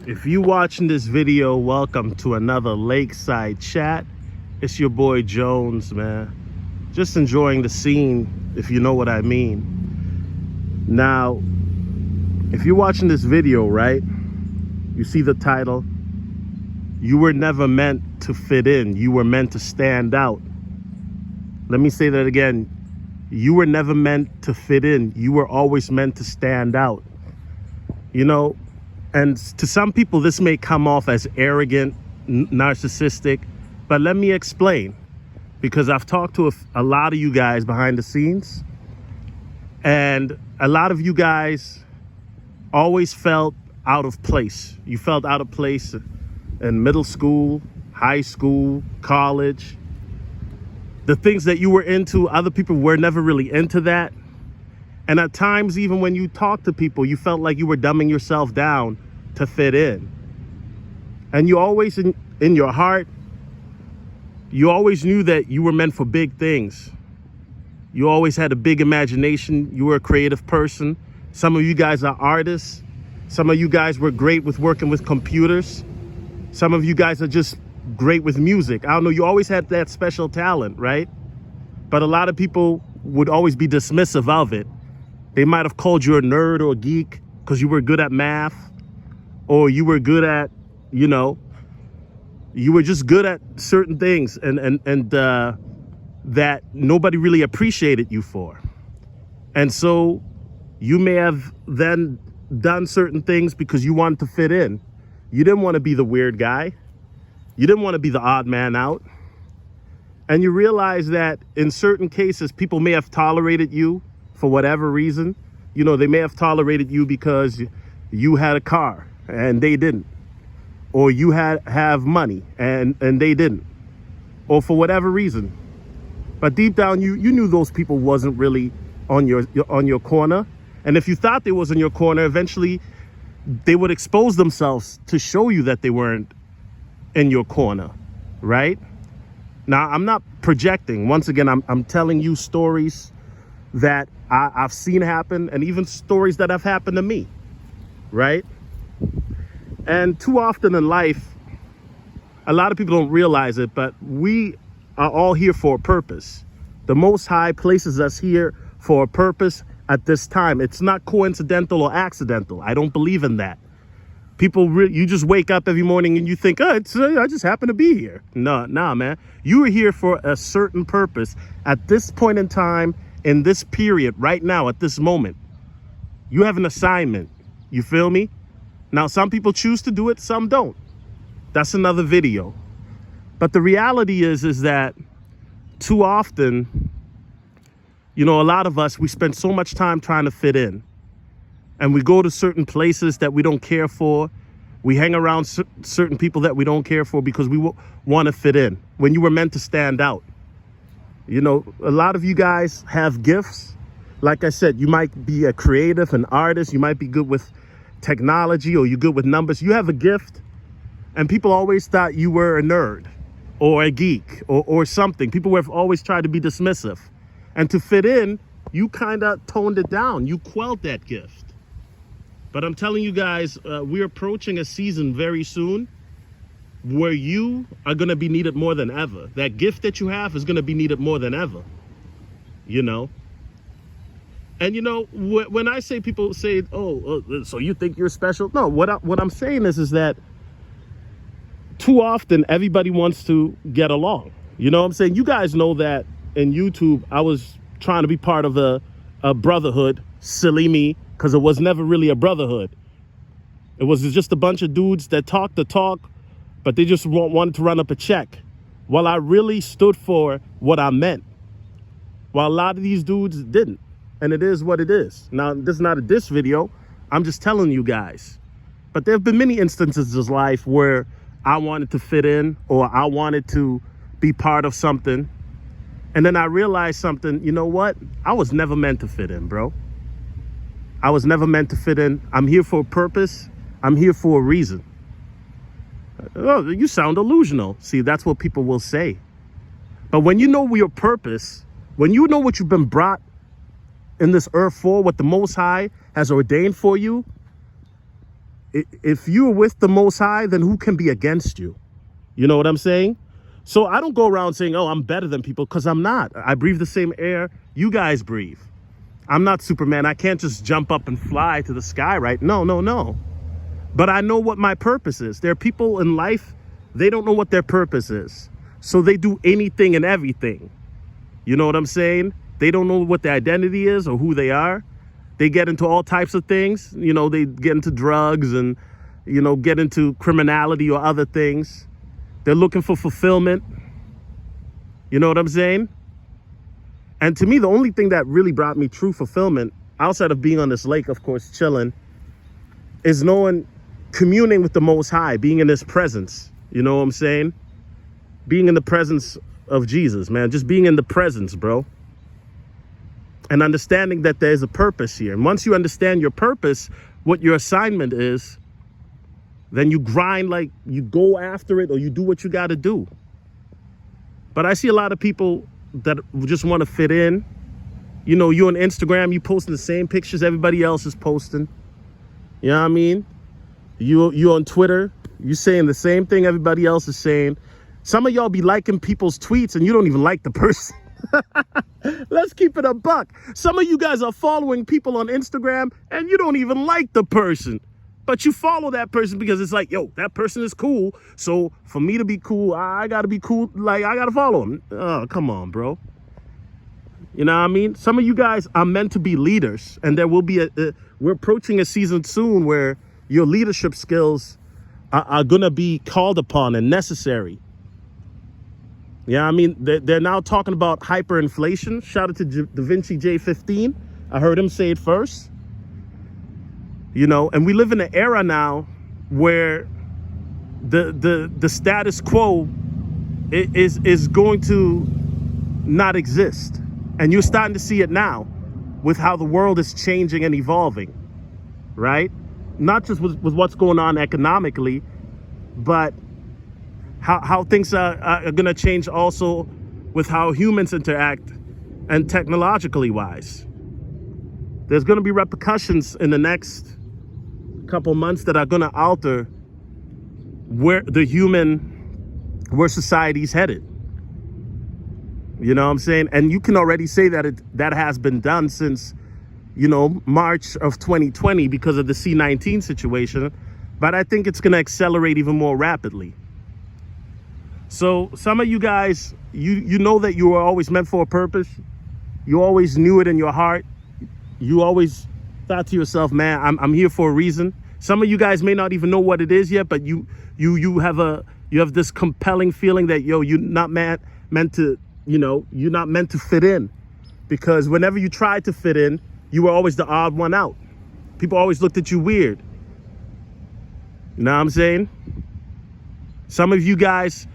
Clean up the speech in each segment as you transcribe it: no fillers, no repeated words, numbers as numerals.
If you watching this video, welcome to another Lakeside Chat. It's your boy Jones, man. Just enjoying the scene, if you know what I mean. Now, if you're watching this video, right, you see the title. You were never meant to fit in. You were meant to stand out. Let me say that again. You were never meant to fit in. You were always meant to stand out. You know, and to some people, this may come off as arrogant, narcissistic, but let me explain. Because I've talked to a lot of you guys behind the scenes, and a lot of you guys always felt out of place. You felt out of place in middle school, high school, college. The things that you were into, other people were never really into that. And at times, even when you talk to people, you felt like you were dumbing yourself down to fit in. And you always, in your heart, you always knew that you were meant for big things. You always had a big imagination. You were a creative person. Some of you guys are artists. Some of you guys were great with working with computers. Some of you guys are just great with music. I don't know, you always had that special talent, right? But a lot of people would always be dismissive of it. They might have called you a nerd or a geek because you were good at math, or you were good at, you know, you were just good at certain things and that nobody really appreciated you for. And so you may have then done certain things because you wanted to fit in. You didn't want to be the weird guy. You didn't want to be the odd man out. And you realize that in certain cases, people may have tolerated you for whatever reason. You know, they may have tolerated you because you had a car and they didn't. Or you have money and they didn't. Or for whatever reason. But deep down, you knew those people wasn't really on your corner. And if you thought they was in your corner, eventually they would expose themselves to show you that they weren't in your corner, right? Now, I'm not projecting. Once again, I'm telling you stories that I've seen happen, and even stories that have happened to me, right? And too often in life, a lot of people don't realize it, but we are all here for a purpose. The Most High places us here for a purpose at this time. It's not coincidental or accidental. I don't believe in that. People, you just wake up every morning and you think, oh, I just happen to be here. Nah, man. You are here for a certain purpose at this point in time, in this period, right now, at this moment. You have an assignment. You feel me? Now, some people choose to do it, some don't. That's another video. But the reality is that too often, you know, a lot of us, we spend so much time trying to fit in. And we go to certain places that we don't care for. We hang around certain people that we don't care for because we want to fit in when you were meant to stand out. You know, a lot of you guys have gifts. Like I said, you might be a creative, an artist. You might be good with technology, or you're good with numbers. You have a gift. And people always thought you were a nerd or a geek or something. People have always tried to be dismissive. And to fit in, you kind of toned it down. You quelled that gift. But I'm telling you guys, we're approaching a season very soon where you are going to be needed more than ever. That gift that you have is going to be needed more than ever, you know? And, you know, when I say, people say, oh, so you think you're special? No, what I'm saying is that too often everybody wants to get along. You know what I'm saying? You guys know that in YouTube, I was trying to be part of a brotherhood, silly me, because it was never really a brotherhood. It was just a bunch of dudes that talked the talk, but they just wanted to run up a check. While I really stood for what I meant. While a lot of these dudes didn't. And it is what it is. Now, this is not a diss video. I'm just telling you guys. But there have been many instances in life where I wanted to fit in, or I wanted to be part of something. And then I realized something, you know what? I was never meant to fit in, bro. I was never meant to fit in. I'm here for a purpose. I'm here for a reason. Oh, you sound delusional. See, that's what people will say. But when you know your purpose, when you know what you've been brought in this earth for, what the Most High has ordained for you, if you're with the Most High, then who can be against you? You know what I'm saying? So I don't go around saying, oh, I'm better than people, because I'm not. I breathe the same air you guys breathe. I'm not Superman. I can't just jump up and fly to the sky, right? No, no, no. But I know what my purpose is. There are people in life, they don't know what their purpose is. So they do anything and everything. You know what I'm saying? They don't know what their identity is or who they are. They get into all types of things. You know, they get into drugs and, you know, get into criminality or other things. They're looking for fulfillment. You know what I'm saying? And to me, the only thing that really brought me true fulfillment, outside of being on this lake, of course, chilling, is knowing, communing with the Most High, being in his presence. You know what I'm saying? Being in the presence of Jesus, man. Just being in the presence, bro. And understanding that there's a purpose here. And once you understand your purpose, what your assignment is, then you grind, like you go after it, or you do what you got to do. But I see a lot of people that just want to fit in. You know, you on Instagram, you posting the same pictures everybody else is posting. You know what I mean? You on Twitter, you saying the same thing everybody else is saying. Some of y'all be liking people's tweets and you don't even like the person. Let's keep it a buck. Some of you guys are following people on Instagram and you don't even like the person. But you follow that person because it's like, yo, that person is cool. So for me to be cool, I got to be cool. Like, I got to follow him. Oh, come on, bro. You know what I mean? Some of you guys are meant to be leaders. And there will be we're approaching a season soon where your leadership skills are going to be called upon and necessary. Yeah, I mean, they're now talking about hyperinflation. Shout out to Da Vinci J15. I heard him say it first. You know, and we live in an era now where the status quo is going to not exist. And you're starting to see it now with how the world is changing and evolving, right? Not just with what's going on economically, but how things are going to change also with how humans interact and technologically wise. There's going to be repercussions in the next couple months that are going to alter where society's headed. You know what I'm saying? And you can already say that that has been done since, you know, March of 2020 because of the C-19 situation. But I think it's going to accelerate even more rapidly. So some of you guys, you know that you were always meant for a purpose. You always knew it in your heart. You always thought to yourself, man, I'm here for a reason. Some of you guys may not even know what it is yet, but you have this compelling feeling that, yo, you're not meant to, you know, you're not meant to fit in. Because whenever you tried to fit in, you were always the odd one out. People always looked at you weird. You know what I'm saying? Some of you guys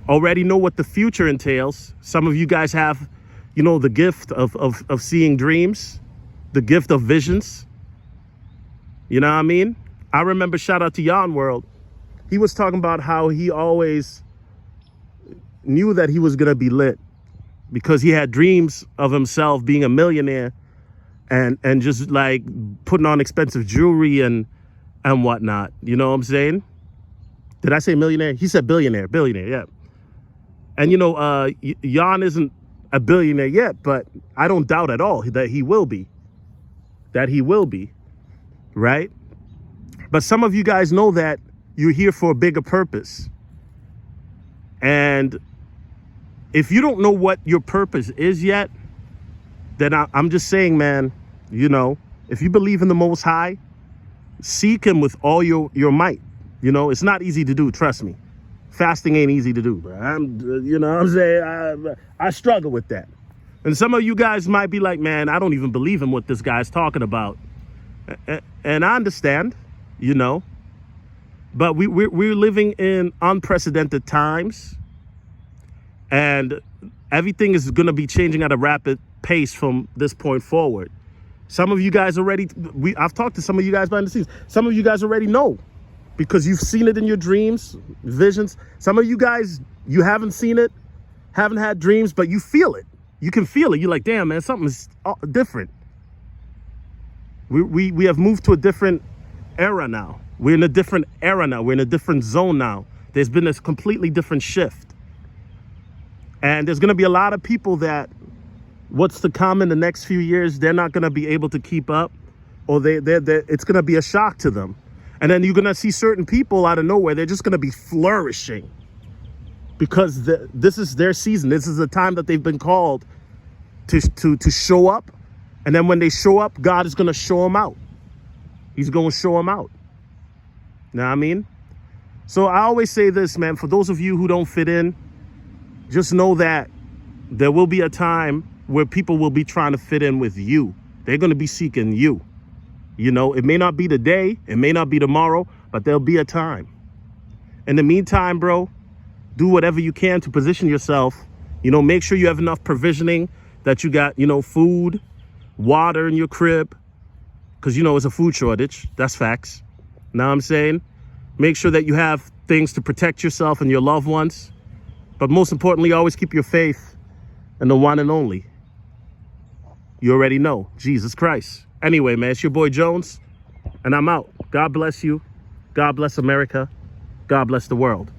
already know what the future entails. Some of you guys have, you know, the gift of seeing dreams, the gift of visions. You know what I mean? I remember, shout out to Yon World. He was talking about how he always knew that he was going to be lit because he had dreams of himself being a millionaire and just like putting on expensive jewelry and whatnot. You know what I'm saying? Did I say millionaire? He said billionaire, yeah. And, you know, Yon isn't a billionaire yet, but I don't doubt at all that he will be. Right? But some of you guys know that you're here for a bigger purpose. And if you don't know what your purpose is yet, then I'm just saying, man, you know, if you believe in the Most High, seek him with all your might. You know, it's not easy to do, trust me. Fasting ain't easy to do, bro. You know what I'm saying? I struggle with that. And some of you guys might be like, man, I don't even believe in what this guy's talking about. And I understand, you know, but we're living in unprecedented times, and everything is going to be changing at a rapid pace from this point forward. Some of you guys already, I've talked to some of you guys behind the scenes. Some of you guys already know because you've seen it in your dreams, visions. Some of you guys, you haven't seen it, haven't had dreams, but you feel it. You can feel it. You're like, damn, man, something's different. We have moved to a different era now. We're in a different era now. We're in a different zone now. There's been this completely different shift. And there's going to be a lot of people that what's to come in the next few years, they're not going to be able to keep up, or it's going to be a shock to them. And then you're going to see certain people out of nowhere, they're just going to be flourishing because this is their season. This is the time that they've been called to show up. And then when they show up, God is going to show them out. He's going to show them out. You know what I mean? So I always say this, man, for those of you who don't fit in, just know that there will be a time where people will be trying to fit in with you. They're going to be seeking you. You know, it may not be today, it may not be tomorrow, but there'll be a time. In the meantime, bro, do whatever you can to position yourself. You know, make sure you have enough provisioning, that you got, you know, food, water in your crib, because, you know, it's a food shortage. That's facts. Know what I'm saying? Make sure that you have things to protect yourself and your loved ones. But most importantly, always keep your faith in the one and only. You already know, Jesus Christ. Anyway, man, it's your boy Jones, and I'm out. God bless you. God bless America. God bless the world.